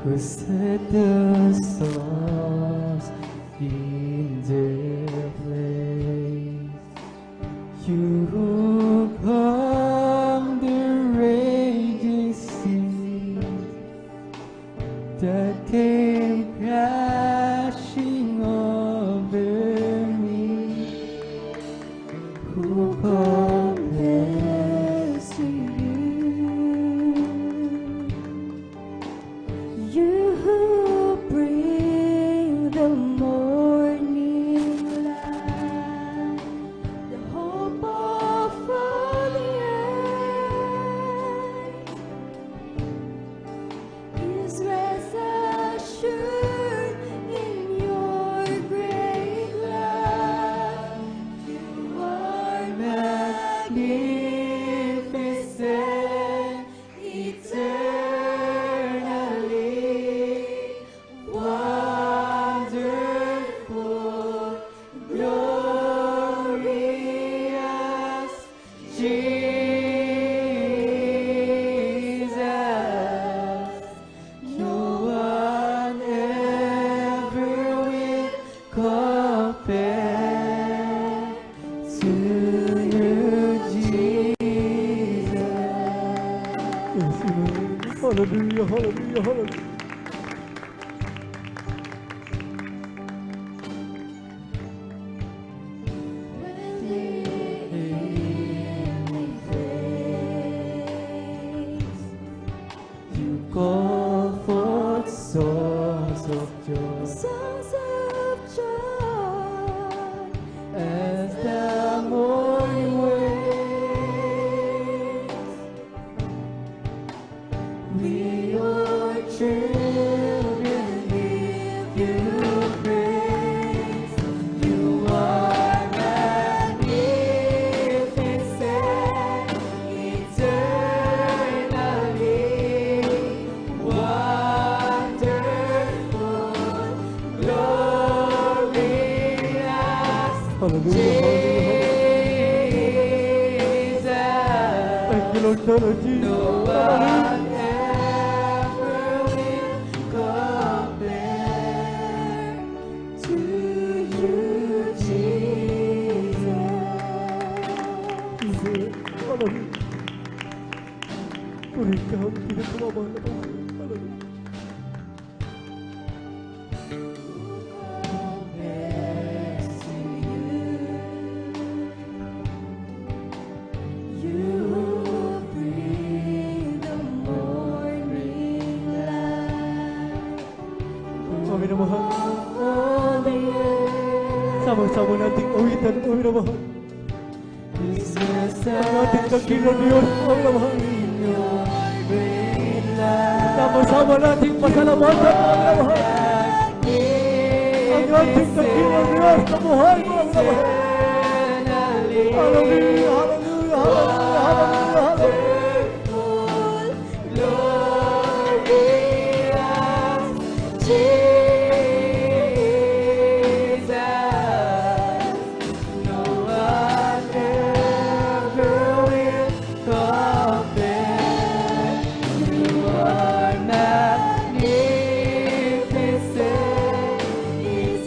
who set the stars in their place. You who calm the raging sea that came crashing over me, who compares to you who bring the morning light, the hope of all the earth is rest assured in your great love. You are magnificent, eternally wonderful, glorious Jesus. No one ever will compare to you, Jesus. Yes, Lord. Hallelujah, hallelujah, hallelujah. When the evening fades, you call forth songs of joy, as the morning waves. We, your children, give you praise. You are magnificent, eternally wonderful, glorious Hallelujah, hallelujah. Thank you, Lord, Jesus. thank you, No Jesus. one ever will compare to you, Jesus. Hallelujah. Purifica ang pinagkamaman na Panginoon. Hallelujah. Compares to you bring the morning light. Kami na mahal. All the earth Sama-sama nating awitan, kami na mahal. is rest Ang ating kagilan Diyos, kami na mahal. in your great light. Sama-sama nating pasalamatan, kami na mahal. Ang ating kagilan Diyos, kamuhay, kami na mahal. Eternally Hallelujah, hallelujah, hallelujah, hallelujah, hallelujah. glorious Jesus. No one ever will compare. You are magnificent,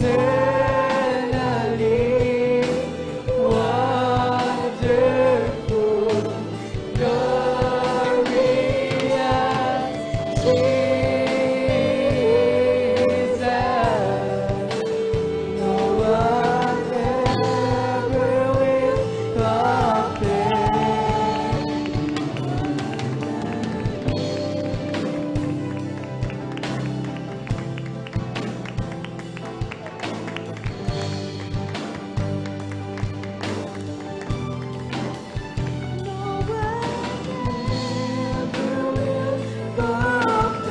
eternally wonderful, glorious Jesus. No one ever will compare. No one ever will compare.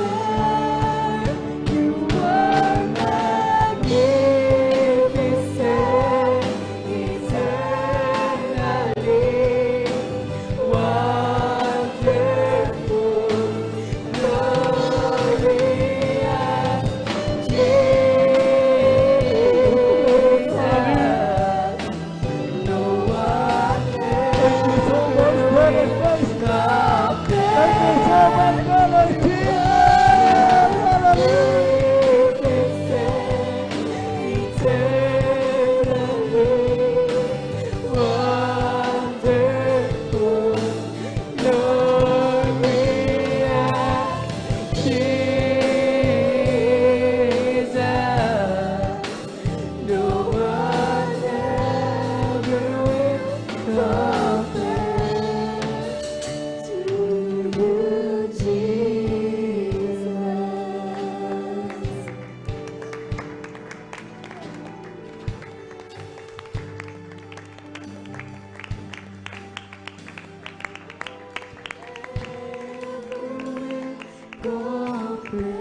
Spirit.